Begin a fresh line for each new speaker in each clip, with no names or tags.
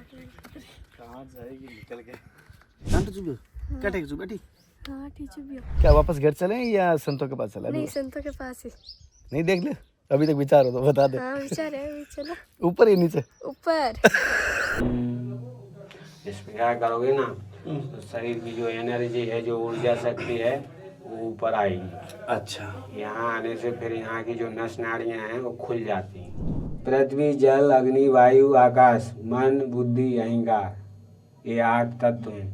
कहाँ जाएगी निकल के। कहाँ तो चुप क्या टेक चुप बैठी।
हाँ टीचर भी हो।
क्या वापस घर चले या संतों के पास चला?
नहीं संतों के पास ही।
नहीं देख ले अभी तक विचार हो तो बता दे।
हाँ विचार है अभी चलो
ऊपर ही नीचे
ऊपर।
इसमें क्या करोगे ना तो शरीर की जो एनर्जी है जो ऊर्जा शक्ति है वो ऊपर आएगी।
अच्छा
यहाँ आने से फिर यहाँ की जो नस नाड़ियाँ हैं वो खुल जाती हैं। पृथ्वी जल अग्नि वायु आकाश मन बुद्धि अहंकार ये 8 तत्व हैं।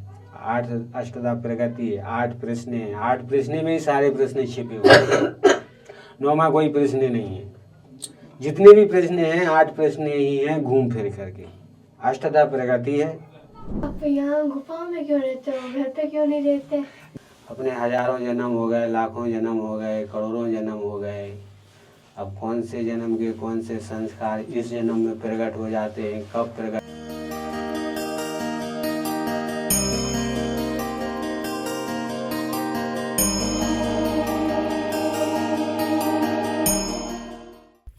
8 अष्टधा प्रगति है। 8 प्रश्न हैं। 8 प्रश्न में ही सारे प्रश्न छिपे हुए हैं। 9वां कोई प्रश्न नहीं है। जितने भी प्रश्न हैं 8 प्रश्न ही हैं घूम फिर करके। अष्टधा प्रगति है।
आप यहाँ गुफा में क्यों रहते हो? घर पे क्यों नहीं रहते?
अपने हजारों जन्म हो गए, लाखों जन्म हो गए, करोड़ों जन्म हो गए। अब कौन से जन्म के कौन से संस्कार इस जन्म में प्रकट हो जाते हैं, कब प्रकट।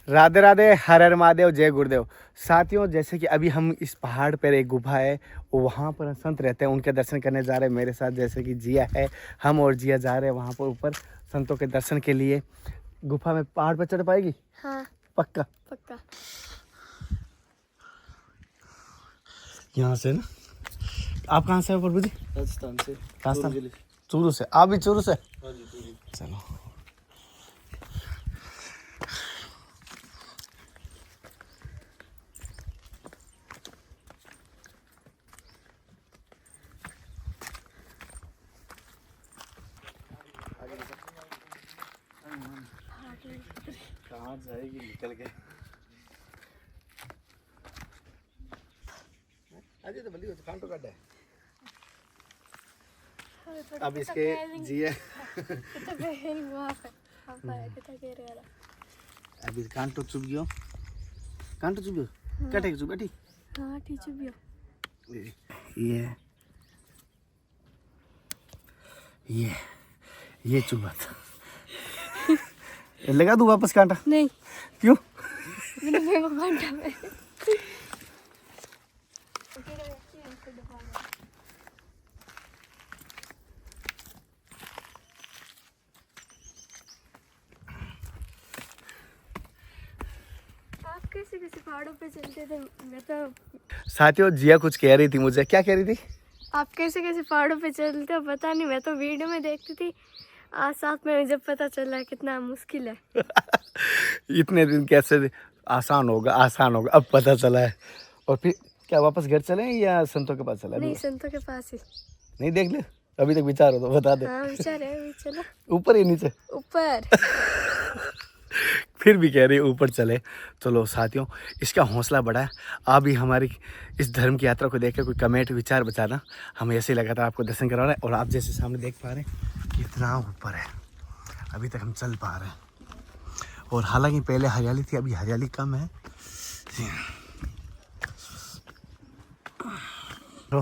राधे राधे, हर हर महादेव, जय गुरुदेव। साथियों जैसे कि अभी हम इस पहाड़ पर एक गुफा है वहाँ पर संत रहते हैं, उनके दर्शन करने जा रहे हैं मेरे साथ। जैसे कि जिया है, हम और जिया जा रहे हैं वहाँ पर ऊपर संतों के दर्शन के लिए। गुफा में पहाड़ पर चढ़ पाएगी?
हाँ
पक्का
पक्का।
यहाँ से ना। आप कहाँ से हो प्रभु जी?
राजस्थान से।
राजस्थान, चूरू से। आप भी चूरू से?
हाँ जी चूरू।
चलो कहाँ जाएगी निकल के। अजय तो बल्ली खान तो काटा है। अब इसके जिए अभी कान तो चुप गयो। कान तो चुप गयो क्या टेक चुप बैठी।
हाँ टीचर भी हो।
ये चुप था। लगा दूं वापस कांटा?
नहीं
क्यों?
मैंने मेरे को कांटा में। आप कैसे कैसे पहाड़ों पे चलते थे? मैं तो
साथियों जिया कुछ कह रही थी मुझे। क्या कह रही थी?
आप कैसे कैसे पहाड़ों पे चलते हो पता नहीं, मैं तो वीडियो में देखती थी। आज साथ में जब पता चला कितना मुश्किल है।
इतने दिन कैसे आसान होगा अब पता चला है। और फिर क्या वापस घर चले या संतों के पास चला?
नहीं संतों के पास ही।
नहीं देख ले अभी तक विचार हो तो बता दे।
हाँ विचार है अभी चलो
ऊपर ही नीचे?
ऊपर।
फिर भी कह रही है ऊपर चले। चलो साथियों इसका हौसला बढ़ा है। आप भी हमारी इस धर्म की यात्रा को देख कर कोई कमेंट विचार बताना। हमें ऐसे ही लगा था आपको दर्शन करा रहे हैं। और आप जैसे सामने देख पा रहे हैं कितना ऊपर है। अभी तक हम चल पा रहे हैं। और हालांकि पहले हरियाली थी, अभी हरियाली कम है। तो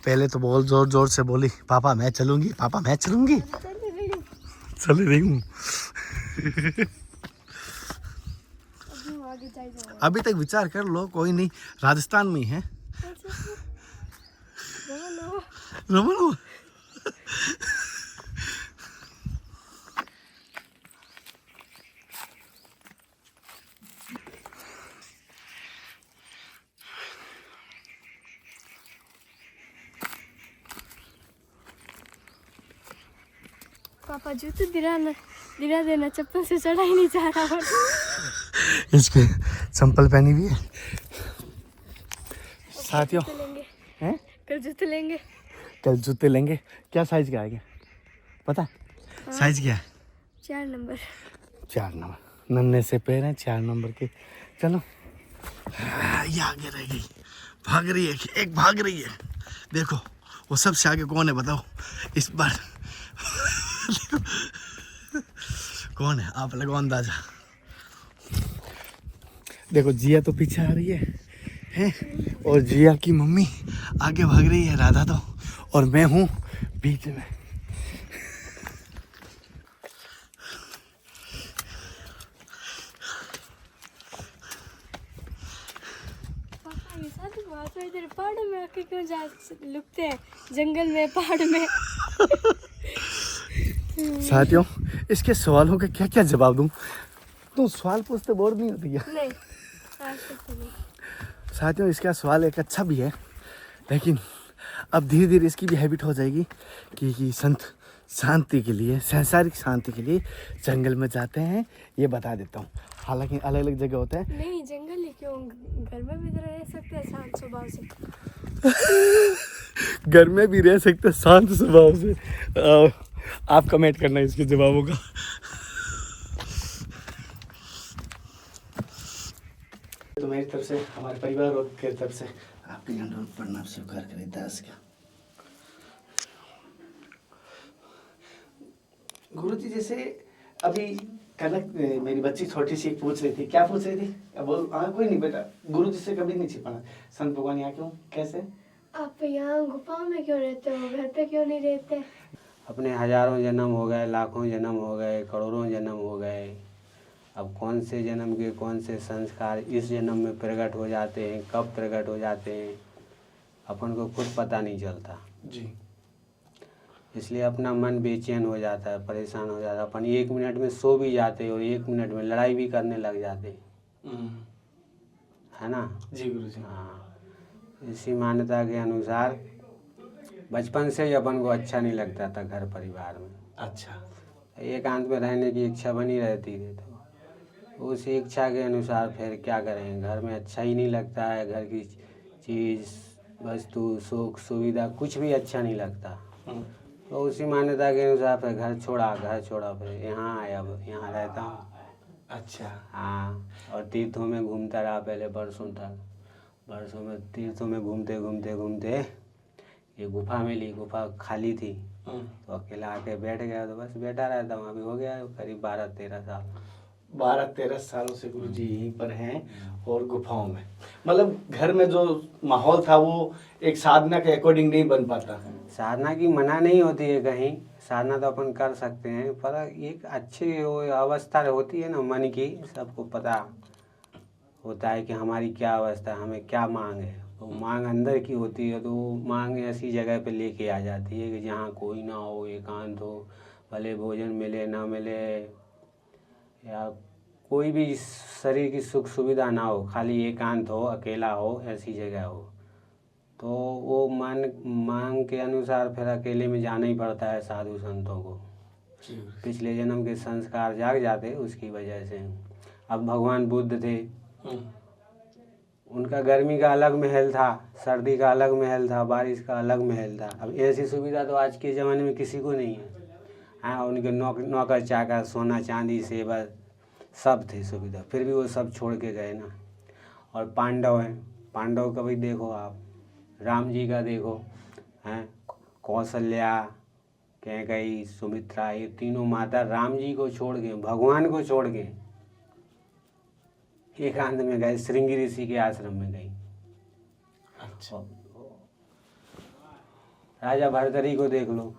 पहले तो बहुत जोर जोर से बोली पापा मैं चलूंगी, पापा मैं चलूंगी। चल रही हूँ। अभी तक विचार कर लो, कोई नहीं, राजस्थान में ही है। रमन
पापा जूते दिला देना, चप्पल से चढ़ा ही नहीं जा रहा।
इसके चंपल पहनी हुई है। साथियों हैं
कल जूते लेंगे।
कल जूते लेंगे। क्या साइज का आएगा पता? साइज क्या है?
4 नंबर।
4 नंबर। नन्हे से पैर हैं 4 नंबर के। चलो ये आगे रह गई, भाग रही है, एक भाग रही है। देखो वो सबसे आगे कौन है बताओ इस बार? कौन है आप लगाओ अंदाजा। देखो जिया तो पीछे आ रही है और जिया की मम्मी आगे भाग रही है, राधा तो, और मैं हूँ बीच में।
साधु महात्मा इधर पहाड़ों में आके क्यों जा लुकते हैं, जंगल में, पहाड़ में?
साथियों, इसके सवालों का क्या क्या जवाब दूं? तुम सवाल पूछते बोर नहीं होती क्या?
नहीं, आज तक तो नहीं।
साथियों, इसका सवाल एक अच्छा भी है, लेकिन अब धीरे धीरे इसकी भी हैबिट हो जाएगी कि संत शांति के लिए, सांसारिक शांति के लिए जंगल में जाते हैं, ये बता देता हूँ। हालांकि अलग अलग जगह होता है।
नहीं, जंगल ही क्यों, घर में भी तो रह सकते हैं शांत स्वभाव से।
घर में भी रह सकते हैं शांत स्वभाव से। आप कमेंट करना इसके जवाबों का। तो मेरी तरफ से, हमारे परिवार की तरफ से आपके यहाँ प्रणाम स्वीकार करें दास का। गुरुजी, जैसे अभी कनक मेरी बच्ची छोटी सी पूछ रही थी, क्या पूछ रही थी? अब बोल, हाँ कोई नहीं बेटा, गुरुजी से कभी नहीं छिपाना। संत भगवान यहाँ क्यों, कैसे?
आप यहाँ गुफाओं में क्यों रहते हो, घर पे क्यों नहीं रहते?
अपने हजारों जन्म हो गए, लाखों जन्म हो गए, करोड़ों जन्म हो गए, अब कौन से जन्म के कौन से संस्कार इस जन्म में प्रकट हो जाते हैं, कब प्रकट हो जाते हैं, अपन को खुद पता नहीं चलता
जी।
इसलिए अपना मन बेचैन हो जाता है, परेशान हो जाता है। अपन 1 मिनट में सो भी जाते हैं और 1 मिनट में लड़ाई भी करने लग जाते हैं, है ना?
जी गुरुजी।
हाँ, इसी मान्यता के अनुसार बचपन से ही अपन को अच्छा नहीं लगता था घर परिवार में।
अच्छा।
एकांत में रहने की इच्छा बनी रहती थी, तो उस इच्छा के अनुसार फिर क्या करें, घर में अच्छा ही नहीं लगता है, घर की चीज़, वस्तु, सुख, सुविधा कुछ भी अच्छा नहीं लगता। तो उसी मान्यता के अनुसार फिर घर छोड़ा, फिर यहाँ आया, अब यहाँ रहता हूँ।
अच्छा।
हाँ, और तीर्थों में घूमता रहा पहले बरसों में तीर्थों में घूमते ये गुफा मिली, गुफा खाली थी, तो अकेला आके बैठ गया, तो बस बैठा रहता हूँ। अभी हो गया करीब 12-13 साल।
12-13 सालों से गुरुजी यहीं पर हैं और गुफाओं में। मतलब घर में जो माहौल था वो एक साधना के अकॉर्डिंग नहीं बन पाता।
साधना की मना नहीं होती है कहीं, साधना तो अपन कर सकते हैं, पर एक अच्छी अवस्था होती है ना मन की, सबको पता होता है कि हमारी क्या अवस्था है, हमें क्या मांग है। तो मांग अंदर की होती है, तो वो मांग ऐसी जगह पे लेके आ जाती है कि जहाँ कोई ना हो, एकांत हो, भले भोजन मिले ना मिले या कोई भी शरीर की सुख सुविधा ना हो, खाली एकांत हो, अकेला हो, ऐसी जगह हो, तो वो मांग के अनुसार फिर अकेले में जाना ही पड़ता है साधु संतों को। पिछले जन्म के संस्कार जाग जाते उसकी वजह से। अब भगवान बुद्ध थे, उनका गर्मी का अलग महल था, सर्दी का अलग महल था, बारिश का अलग महल था। अब ऐसी सुविधा तो आज के ज़माने में किसी को नहीं है। हाँ, उनके नौकर चाकर, सोना चांदी से बस सब थे सुविधा, फिर भी वो सब छोड़ के गए ना। और पांडव हैं, पांडव का भी देखो आप, राम जी का देखो, हैं, कौशल्या, कैकेयी, सुमित्रा, ये तीनों माता राम जी को छोड़ के, भगवान को छोड़ के एकांत में गए, श्रृंगी ऋषि के आश्रम में गई।
अच्छा।
राजा भरतरी को देख लो,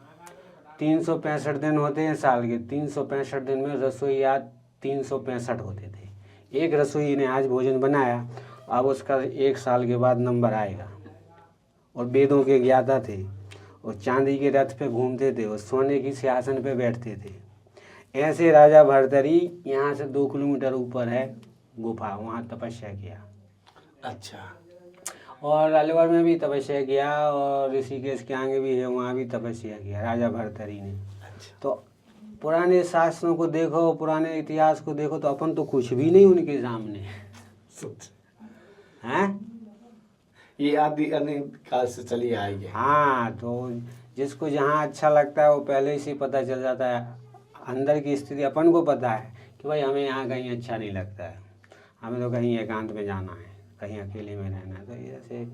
365 दिन होते हैं साल के, 365 दिन में रसोईया 365 होते थे। एक रसोई ने आज भोजन बनाया, अब उसका 1 साल के बाद नंबर आएगा। और वेदों के ज्ञाता थे, और चांदी के रथ पे घूमते थे, और सोने की सिंहासन पे बैठते थे। ऐसे राजा भरतरी, यहाँ से 2 किलोमीटर ऊपर है गुफा, वहाँ तपस्या किया।
अच्छा।
और अलवर में भी तपस्या किया, और ऋषिकेश के आगे भी है, वहाँ भी तपस्या किया राजा भरतरी ने।
अच्छा।
तो पुराने शास्त्रों को देखो, पुराने इतिहास को देखो, तो अपन तो कुछ भी नहीं उनके सामने हैं।
ये आदि अनेक काल से चली आएगी।
हाँ, तो जिसको जहाँ अच्छा लगता है वो पहले से पता चल जाता है। अंदर की स्थिति अपन को पता है कि भाई हमें यहाँ कहीं अच्छा नहीं लगता है, हमें तो कहीं एकांत में जाना है, कहीं अकेले में रहना है। तो जैसे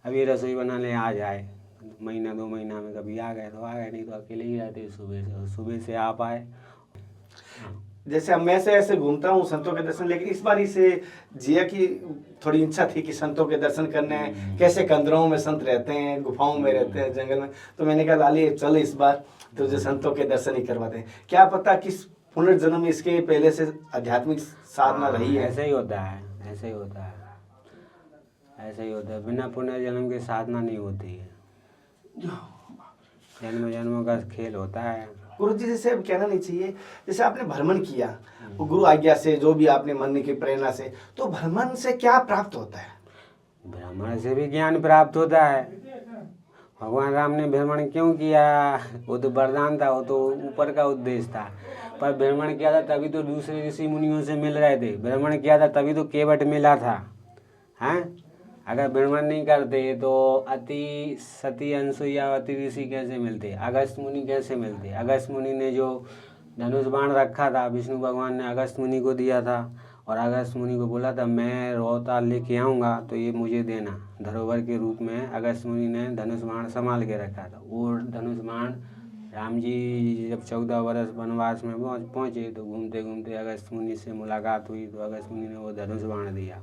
अभी रसोई बनाने आ जाए, महीना 2 महीना में कभी आ गए तो आ गए, नहीं तो अकेले ही रहते सुबह से आप आए।
जैसे अब मैं से ऐसे घूमता हूँ संतों के दर्शन, लेकिन इस बार इसे जिया की थोड़ी इच्छा थी कि संतों के दर्शन करने हैं, कैसे कंदरों में संत रहते हैं, गुफाओं में रहते हैं, जंगल में। तो मैंने कहा लाली चल इस बार तुझे संतों के दर्शन ही करवाते हैं। क्या पता किस पुनर्जन्म में इसके पहले से आध्यात्मिक साधना रही है।
ऐसे ही होता है, ऐसे ही होता है, ऐसा ही होता है, बिना पुनर्जन्म के साधना नहीं होती है, जन्म जन्मों का खेल होता है।
गुरु जी जैसे अब कहना नहीं चाहिए, जैसे आपने भ्रमण किया वो गुरु आज्ञा से, जो भी आपने मन की प्रेरणा से, तो भ्रमण से क्या प्राप्त होता है?
भ्रमण से भी ज्ञान प्राप्त होता है। भगवान राम ने भ्रमण क्यों किया? वो तो वरदान था, वो तो ऊपर का उद्देश्य था। पर भ्रमण किया था तभी तो दूसरे ऋषि मुनियों से मिल रहे थे, भ्रमण किया था तभी तो केवट मिला था, हैं? अगर भ्रमण नहीं करते तो अति सती अनसुईयावती ऋषि कैसे मिलते, अगस्त मुनि कैसे मिलते? अगस्त मुनि ने जो धनुष बाण रखा था, विष्णु भगवान ने अगस्त मुनि को दिया था, और अगस्त मुनि को बोला था मैं रोहता लेके आऊँगा तो ये मुझे देना, धरोहर के रूप में अगस्त मुनि ने धनुष बाण संभाल के रखा था। वो धनुष बाण राम जी जब 14 वर्ष वनवास में पहुँचे तो घूमते घूमते अगस्त मुनि से मुलाकात हुई, तो अगस्त मुनि ने वो धनुष बाण दिया।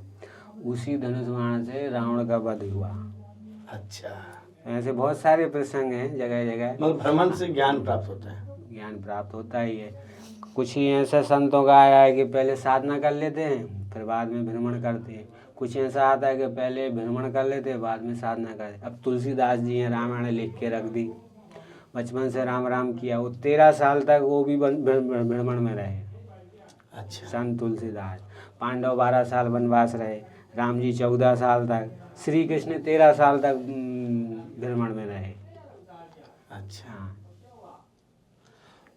उसी धनुष बाण से रावण का वध हुआ।
अच्छा,
ऐसे बहुत सारे प्रसंग हैं जगह जगह।
मतलब भ्रमण से ज्ञान प्राप्त होता है।
ज्ञान प्राप्त होता ही है। कुछ ही ऐसा संतों का आया है कि पहले साधना कर लेते हैं फिर बाद में भ्रमण करते हैं। कुछ ऐसा आता है कि पहले भ्रमण कर लेते हैं बाद में साधना करते। अब तुलसीदास जी हैं, रामायण लिख के रख दी, बचपन से राम राम किया, वो 13 साल तक वो भी भ्रमण में रहे।
अच्छा,
संत तुलसीदास। पांडव 12 साल वनवास रहे, राम जी 14 साल तक, श्री कृष्ण 13 साल तक भ्रमण में रहे।
अच्छा,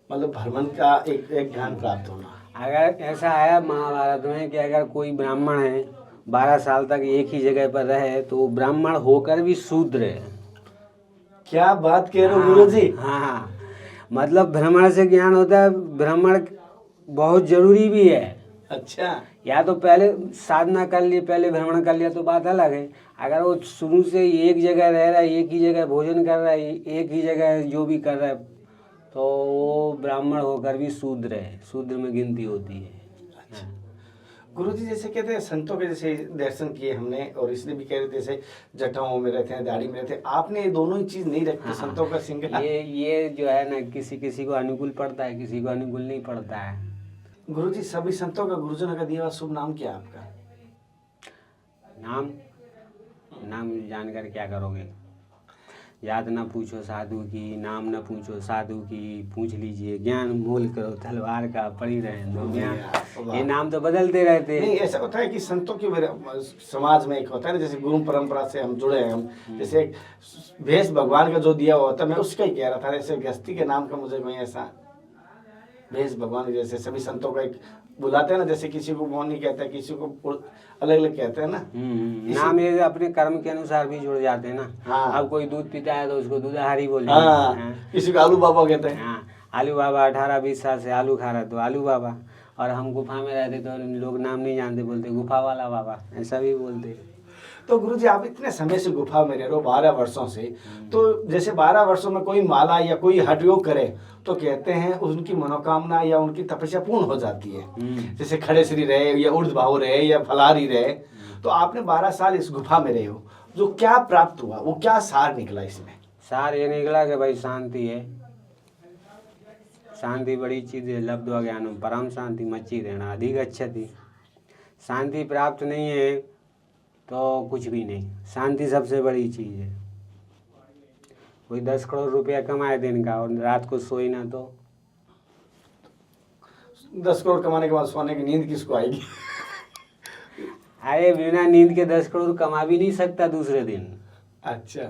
मतलब भ्रमण का एक ज्ञान प्राप्त होना।
अगर ऐसा आया महाभारत में कि अगर कोई ब्राह्मण है 12 साल तक एक ही जगह पर रहे तो वो ब्राह्मण होकर भी शूद्र है।
क्या बात कह रहे हो गुरु जी?
हाँ, मतलब भ्रमण से ज्ञान होता है। भ्रमण बहुत जरूरी भी है।
अच्छा,
या तो पहले साधना कर ली, पहले भ्रमण कर लिया तो बात अलग है। अगर वो शुरू से एक जगह रह रहा है, एक ही जगह भोजन कर रहा है, एक ही जगह जो भी कर रहा है, तो वो ब्राह्मण होकर भी शूद्र है, शूद्र में गिनती होती है।
अच्छा। गुरु जी जैसे कहते हैं संतों के जैसे दर्शन किए हमने, और इसलिए भी कह रहे थे जैसे जटाओं में रहते हैं, दाढ़ी में रहते हैं, आपने ये दोनों ही चीज नहीं रखी। संतों का सिंगल
ये जो है ना, किसी किसी को अनुकूल पड़ता है, किसी को अनुकूल नहीं पड़ता है।
गुरु जी सभी संतों का गुरुजनों का दिया हुआ शुभ नाम क्या है आपका?
नाम जानकर क्या करोगे? याद ना पूछो साधु की, नाम न पूछो साधु की, पूछ लीजिए ज्ञान मूल करो तलवार का, पड़ी रहे दो ज्ञान। ये नाम तो बदलते रहते हैं।
नहीं, ऐसा होता है कि संतों की समाज में एक होता है ना, जैसे गुरु परंपरा से हम जुड़े हैं, हम जैसे एक भेष भगवान का जो दिया हुआ होता है, मैं उसका ही कह रहा था। जैसे गस्ती के नाम का मुझे कोई ऐसा भेष भगवान जैसे सभी संतों का एक बुलाते हैं ना, जैसे किसी को मोहनी कहते हैं, किसी को अलग अलग कहते हैं ना।
नाम ये अपने कर्म के अनुसार भी जुड़ जाते हैं ना।
हाँ।
अब कोई दूध पीता है तो उसको दूधाहारी बोलेंगे।
हाँ, किसी को आलू बाबा कहते हैं।
हाँ, आलू बाबा 18-20 साल से आलू खा रहा तो आलू बाबा, और हम गुफा में रहते तो लोग नाम नहीं जानते, बोलते गुफा वाला बाबा, ऐसा भी बोलते।
तो गुरु जी आप इतने समय से गुफा में रह रहे हो 12 वर्षों से, तो जैसे 12 वर्षों में कोई माला या कोई हठ योग करे तो कहते हैं उनकी मनोकामना या उनकी तपस्या पूर्ण हो जाती है। जैसे खड़े श्री रहे या ऊर्ध्व भाव रहे या फलारी रहे, तो आपने 12 साल इस गुफा में रहे हो, जो क्या प्राप्त हुआ, वो क्या सार निकला इसमें?
सार ये निकला कि भाई शांति है, शांति बड़ी चीज है। लब्ध्वा ज्ञानम परम शांति मच्ची रहना अधिक गच्छति। शांति प्राप्त नहीं है तो कुछ भी नहीं। शांति सबसे बड़ी चीज है। कोई 10 करोड़ रुपया कमाए दिन का और रात को सोई ना तो
10 करोड़ कमाने के बाद सोने की नींद किसको आएगी?
अरे बिना नींद के 10 करोड़ कमा भी नहीं सकता दूसरे दिन।
अच्छा,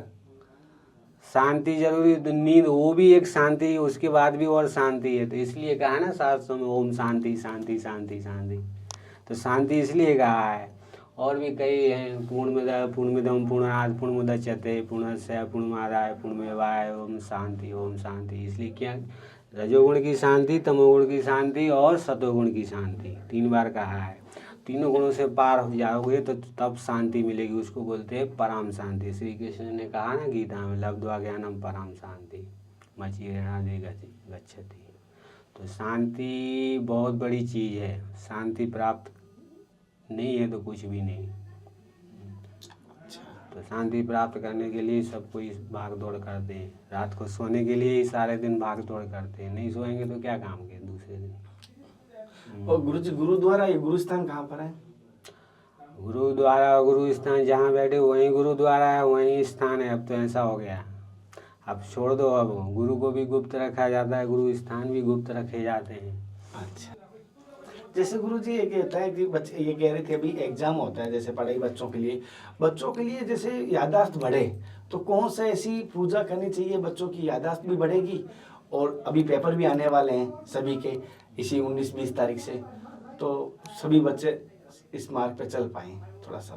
शांति जरूरी, तो नींद वो भी एक शांति, उसके बाद भी और शांति है। तो इसलिए कहा ना शास्त्रों में ओम शांति शांति शांति शांति। तो शांति इसलिए कहा है। और भी कई हैं, पूर्णमिदं पूर्णात् पूर्णमुदच्यते पूर्णस्य पूर्णमादाय पूर्णमेवाय ओम शांति ओम शांति। इसलिए क्या, रजोगुण की शांति, तमोगुण की शांति और सतोगुण की शांति 3 बार कहा है। तीनों गुणों से पार हो जाओगे तो तब शांति मिलेगी, उसको बोलते हैं परम शांति। श्री कृष्ण ने कहा ना गीता में, लब्ध्वा ज्ञानम परम शांति मच्चिरेणाधिक गच्छति। तो शांति बहुत बड़ी चीज़ है। शांति प्राप्त नहीं है तो कुछ भी नहीं। तो शांति प्राप्त करने के लिए सब कोई भाग दौड़ करते हैं। रात को सोने के लिए ही सारे दिन भाग दौड़ करते हैं। नहीं सोएंगे तो क्या काम के दूसरे दिन।
और गुरु जी गुरुद्वारा, ये गुरुस्थान कहाँ पर है?
गुरुद्वारा गुरु स्थान जहाँ बैठे वहीं गुरुद्वारा है, वहीं स्थान है। अब तो ऐसा हो गया, अब छोड़ दो। अब गुरु को भी गुप्त रखा जाता है, गुरु स्थान भी गुप्त रखे जाते हैं।
अच्छा, जैसे गुरुजी ये कहता है कि बच्चे ये कह रहे थे अभी एग्जाम होता है जैसे पढ़ाई बच्चों के लिए जैसे याददाश्त बढ़े तो कौन सा ऐसी पूजा करनी चाहिए बच्चों की याददाश्त भी बढ़ेगी, और अभी पेपर भी आने वाले हैं सभी के इसी 19-20 तारीख से, तो सभी बच्चे इस मार्ग पे चल पाए थोड़ा सा।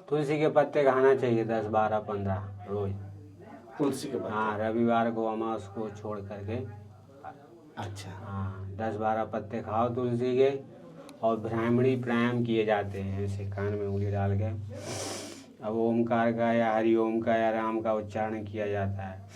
तुलसी के पत्ते खाना चाहिए 10, 12, 15 रोज।
तुलसी के पत्ते,
हाँ, रविवार को अमावस को छोड़ करके।
अच्छा,
हाँ, 10-12 पत्ते खाओ तुलसी के। और ब्राह्मणी प्राणायाम किए जाते हैं, ऐसे कान में उंगली डाल के। अब ओमकार का या हरि ओम का या राम का उच्चारण किया जाता है।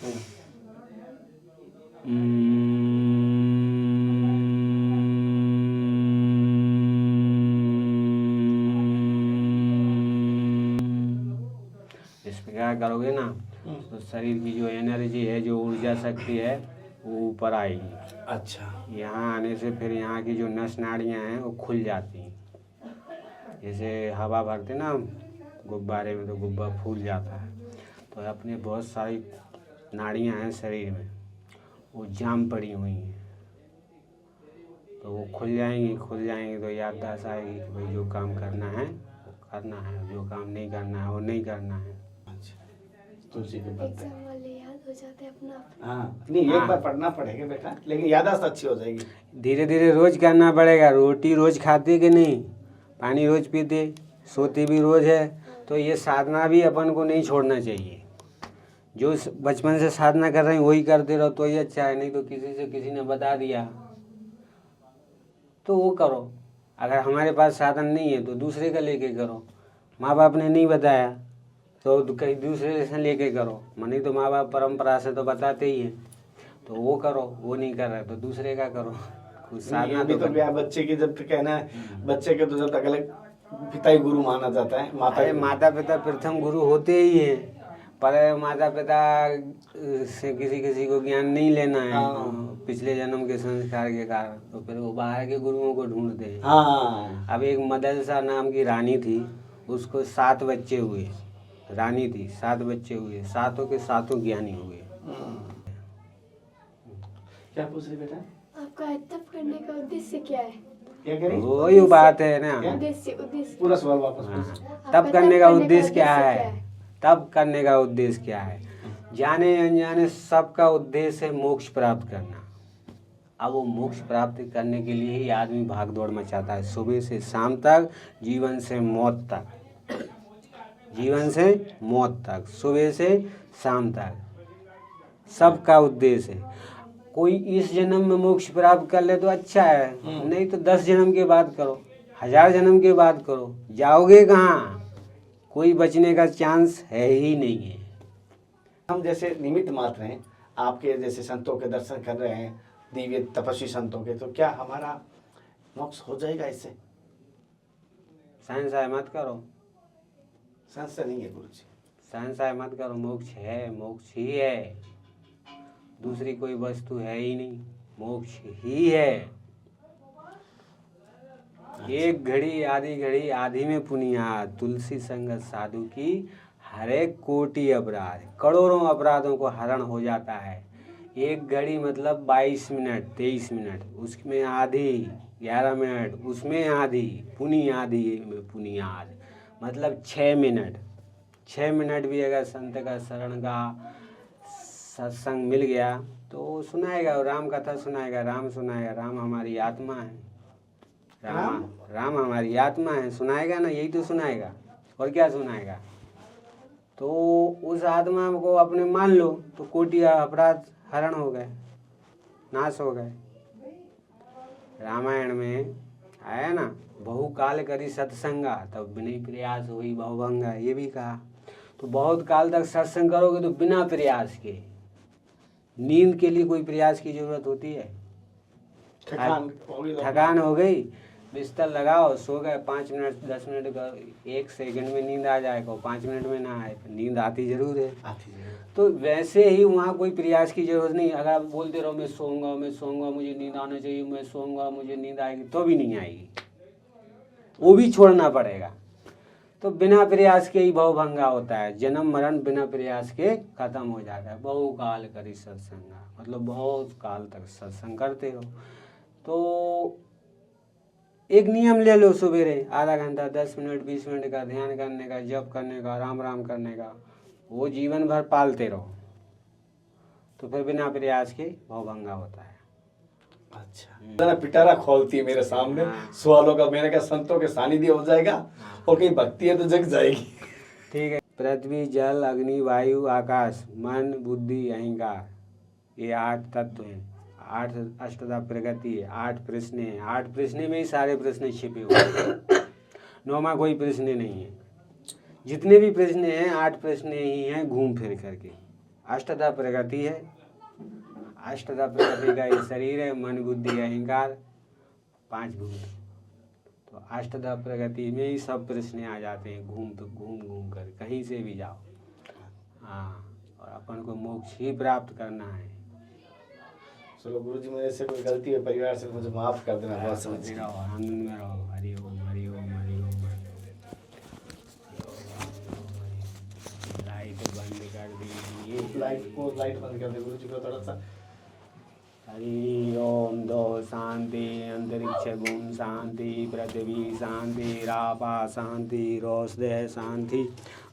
इस प्रकार करोगे ना तो शरीर की जो एनर्जी है, जो ऊर्जा शक्ति है, वो ऊपर आएगी।
अच्छा,
यहाँ आने से फिर यहाँ की जो नस नाड़ियाँ हैं वो खुल जाती हैं। जैसे हवा भरते ना गुब्बारे में तो गुब्बारा फूल जाता है, तो अपने बहुत सारी नाड़ियाँ हैं शरीर में, वो जाम पड़ी हुई हैं, तो वो खुल जाएंगी तो याददाश्त आएगी कि भाई जो काम करना है वो करना है, जो काम नहीं करना है वो नहीं करना है।
तुलसी के पत्ते,
एग्जाम वाले याद हो जाते हैं अपना आप।
हाँ नहीं एक बार पढ़ना पड़ेगा बेटा, लेकिन याददाश्त अच्छी हो जाएगी।
धीरे धीरे रोज करना पड़ेगा। रोटी रोज खाते कि नहीं, पानी रोज पीते, सोते भी रोज है, तो ये साधना भी अपन को नहीं छोड़ना चाहिए। जो बचपन से साधना कर रहे हैं वही करते रहो तो ही अच्छा है, नहीं तो किसी ने बता दिया तो वो करो। अगर हमारे पास साधन नहीं है तो दूसरे का लेके करो। माँ बाप ने नहीं बताया तो कहीं दूसरे से लेके करो, नहीं तो माँ बाप परंपरा से तो बताते ही हैं, तो वो करो। वो नहीं कर रहे तो दूसरे का करो। कुछ साधना तो
बच्चे की जब तक कहना है, बच्चे के तो जब तक अलग पिता ही गुरु माना जाता है।
माता पिता प्रथम गुरु होते ही हैं, पर माता पिता से किसी को ज्ञान नहीं लेना है पिछले जन्म के संस्कार के कारण, तो फिर वो बाहर के गुरुओं को ढूंढते हैं।
हाँ,
अब एक मदलसा नाम की रानी थी, उसको 7 बच्चे हुए। रानी थी, 7 बच्चे हुए, 7 के 7 ज्ञानी हुए।
क्या पूछ रहे बेटा?
आपका तप करने का उद्देश्य क्या है?
क्या करें?
वही बात है ना।
उद्देश्य
पूरा सवाल वापस
हाँ, तब करने का उद्देश्य क्या है? तब करने का उद्देश्य क्या है? जाने अनजाने सबका उद्देश्य है मोक्ष प्राप्त करना। अब वो मोक्ष प्राप्त करने के लिए ही आदमी भाग दौड़ मचाता है, सुबह से शाम तक, जीवन से मौत तक। जीवन से मौत तक, सुबह से शाम तक, सबका उद्देश्य है। कोई इस जन्म में मोक्ष प्राप्त कर ले तो अच्छा है, नहीं तो 10 जन्म के बाद करो, 1000 जन्म के बाद करो, जाओगे कहाँ? कोई बचने का चांस है ही नहीं है।
हम जैसे निमित्त मात्र हैं, आपके जैसे संतों के दर्शन कर रहे हैं, दिव्य तपस्वी संतों के, तो क्या हमारा मोक्ष हो जाएगा इससे?
संशय मत करो,
संशय नहीं है गुरुजी।
संशय मत करो, मोक्ष है, मोक्ष ही है, दूसरी कोई वस्तु है ही नहीं, मोक्ष ही है। एक घड़ी आधी में पुनियाद, तुलसी संगत साधु की हर एक कोटि अपराध, करोड़ों अपराधों को हरण हो जाता है। एक घड़ी मतलब 22 मिनट 23 मिनट, उसमें आधी 11 मिनट, उसमें आधी पुनियाद मतलब 6 मिनट। 6 मिनट भी अगर संत का शरण का सत्संग मिल गया तो सुनाएगा, राम कथा सुनाएगा, राम सुनाएगा। राम हमारी आत्मा है, राम हमारी आत्मा है, सुनाएगा ना, यही तो सुनाएगा, और क्या सुनाएगा? तो उस आत्मा को अपने मान लो तो कोटि अपराध हरण हो गए, नाश हो गए। रामायण में आया ना, बहुकाल करी सत्संगा तब बिना प्रयास हुई भवभंगा, ये भी कहा। तो बहुत काल तक सत्संग करोगे तो बिना प्रयास के। नींद के लिए कोई प्रयास की जरूरत होती है? थकान हो गई, बिस्तर लगाओ, सो गए, 5 मिनट 10 मिनट का 1 सेकंड में नींद आ जाएगा, 5 मिनट में ना आए, नींद आती जरूर है। तो वैसे ही वहाँ कोई प्रयास की जरूरत नहीं। अगर आप बोलते रहो मैं सोऊंगा, मुझे नींद आना चाहिए, मैं सोऊंगा, मुझे नींद आएगी, तो भी नहीं आएगी, वो भी छोड़ना पड़ेगा। तो बिना प्रयास के ही भवभंगा होता है, जन्म मरण बिना प्रयास के खत्म हो जाता है। बहुकाल करी सत्संगा, मतलब बहुत काल तक सत्संग करते हो। तो एक नियम ले लो, सवेरे आधा घंटा 10 मिनट 20 मिनट का ध्यान करने का, जप करने का, राम राम करने का, वो जीवन भर पालते रहो, तो फिर बिना प्रयास के भवभंगा होता है।
अच्छा, जरा पिटारा खोलती है मेरे सामने
हाँ।
सवालों का। मैंने कहा संतों के सानिध्य हो जाएगा और कहीं भक्ति है तो जग जाएगी।
ठीक है। पृथ्वी जल अग्नि वायु आकाश मन बुद्धि अहंकार, ये 8 तत्व हैं। 8 अष्टधा प्रगति है, 8 प्रश्न हैं। 8 प्रश्न में ही सारे प्रश्न छिपे हुए हैं, 9वां कोई प्रश्न नहीं है। जितने भी प्रश्न हैं 8 प्रश्न ही हैं, घूम फिर करके। अष्टधा प्रगति है, अष्टधा प्रगति का ये शरीर है, मन बुद्धि अहंकार 5 भूत। तो अष्टधा प्रगति में ही सब प्रश्न आ जाते हैं, घूम कर कहीं से भी जाओ। हाँ, और अपन को मोक्ष ही प्राप्त करना है।
चलो गुरुजी, मेरे से कोई गलती है परिवार से, मुझे माफ कर देना। बहुत समझ
रहो, आनंद में रहो। हरि ओम हरि ओम हरि ओम। लाइट बंद कर दी,
लाइट बंद कर दे गुरुजी को थोड़ा सा।
हरि ओम। दो शांति, अंतरिक्ष गुम शांति, पृथ्वी शांति, रापा शांति, रोषदय शांति,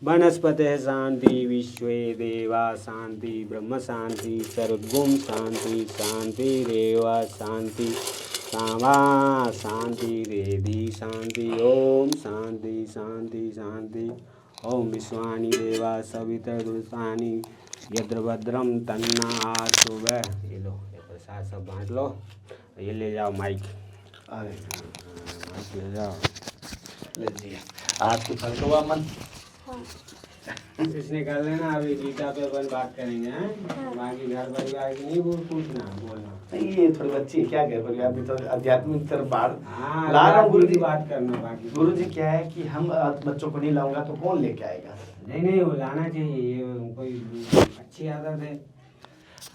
वनस्पति शांति, विश्वे देवा शांति, ब्रह्म शांति, सर्वगुण शांति, शांति रेवा शांति, सामा शांति रेधि शांति। ओम शांति शांति शांति। ओम विश्वानि देवा सवितरुषानि यत्र भद्रम तन्ना आशुभः। ये लो, प्रसाद सब बांट लो। ये ले जाओ माइक।
अरे
माइक ले जाओ।
लीजिए, आपको फल हुआ मन।
इसने कर लेना, अभी गीता पे अपन बात करेंगे हैं। बाकी घर परिवार की नहीं वो पूछना बोलना।
नहीं, ये थोड़ी बच्ची क्या घर परिवार भी तो आध्यात्मिक तरफ बाहर
हाँ,
ला रहा हूँ गुरुजी।
बात करना बाकी।
गुरुजी क्या है कि हम बच्चों को नहीं लाऊंगा तो कौन लेके आएगा?
नहीं वो लाना चाहिए, ये कोई अच्छी आदत है।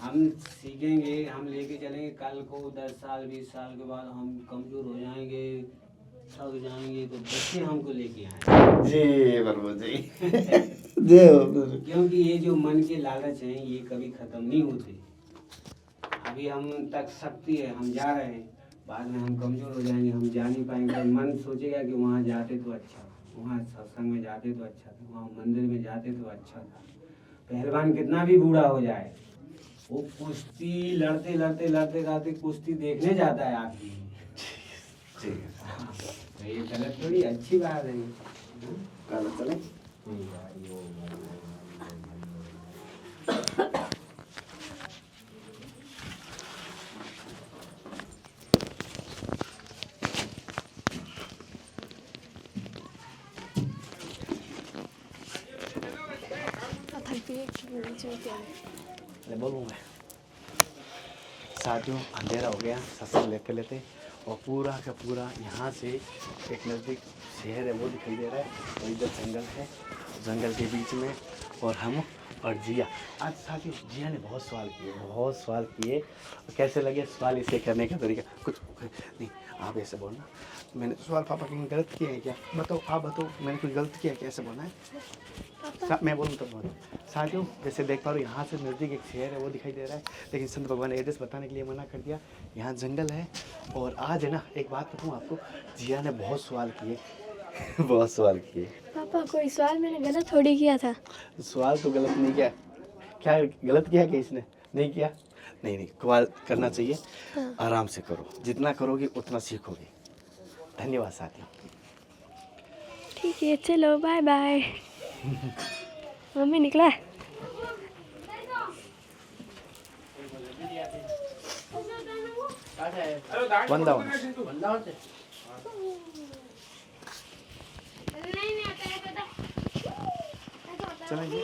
हम सीखेंगे, हम लेके चलेंगे। कल को 10 साल 20 साल के बाद हम कमजोर हो जाएंगे, थक जाएंगे, तो बच्चे हमको लेके आएंगे।
जी प्रभु जी। जी।
क्योंकि ये जो मन के लालच हैं ये कभी खत्म नहीं होते। अभी हम तक शक्ति है, हम जा रहे हैं, बाद में हम कमजोर हो जाएंगे, हम जा नहीं पाएंगे। मन सोचेगा कि वहाँ जाते तो अच्छा, वहाँ सत्संग में जाते तो अच्छा था, वहाँ मंदिर में जाते तो अच्छा था। पहलवान कितना भी बूढ़ा हो जाए, वो कुश्ती लड़ते लड़ते लड़ते लड़ते कुश्ती देखने जाता है आखिरी में। तो ये गलत थोड़ी, अच्छी बात है।
कल चले। बोलूँ मैं साथियों, अंधेरा हो गया सत्संग लेते लेते, और पूरा का पूरा यहाँ से एक नज़दीक शहर है वो दिखाई दे रहा है, और इधर जंगल है, जंगल के बीच में और हम और जिया। आज साथियों जिया ने बहुत सवाल किए। कैसे लगे सवाल इसे करने का तरीका? कुछ नहीं, आप ऐसे बोलना मैंने सवाल पापा कहीं गलत किए हैं क्या? बताओ, आप बताओ मैंने कुछ गलत किया है? कैसे बोलना है? मैं बोलूँ तो बोलूँ। साथियों जैसे देख पा रहे हो यहाँ से नज़दीक एक शहर है वो दिखाई दे रहा है, लेकिन संत भगवान ने एड्रेस बताने के लिए मना कर दिया। यहाँ जंगल है, और आज है ना एक बात बताऊँ आपको, जिया ने बहुत सवाल किए। बहुत सवाल किए।
पापा कोई सवाल मैंने गलत थोड़ी किया था।
सवाल तो गलत नहीं किया। क्या गलत किया कि इसने नहीं किया? नहीं, सवाल करना चाहिए।
हाँ।
आराम से करो, जितना करोगे उतना सीखोगे। धन्यवाद साथियों।
ठीक है, चलो बाय बाय। मम्मी निकला।
वृंदावन चलेंगे।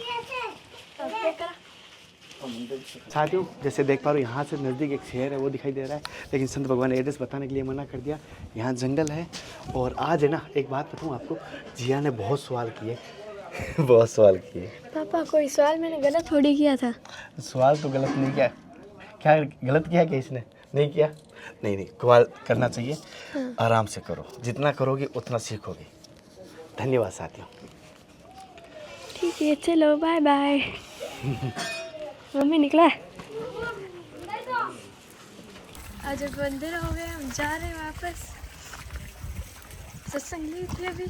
साथियों जैसे देख पा रहे हो यहाँ से नज़दीक एक शहर है वो दिखाई दे रहा है, लेकिन संत भगवान ने एड्रेस बताने के लिए मना कर दिया। यहाँ जंगल है, और आज है ना एक बात बताऊँ आपको, जिया ने बहुत सवाल किए। बहुत सवाल किए।
पापा कोई सवाल मैंने गलत थोड़ी किया था।
सवाल तो गलत नहीं किया। क्या गलत किया कि इसने नहीं किया? नहीं, सवाल करना चाहिए।
हाँ।
आराम से करो, जितना करोगे उतना सीखोगे। धन्यवाद साथियों।
ठीक है, चलो बाय बाय। मम्मी निकला। आज अब अंधेरा हो गया, हम जा रहे हैं वापस। सत्संग ली थी अभी।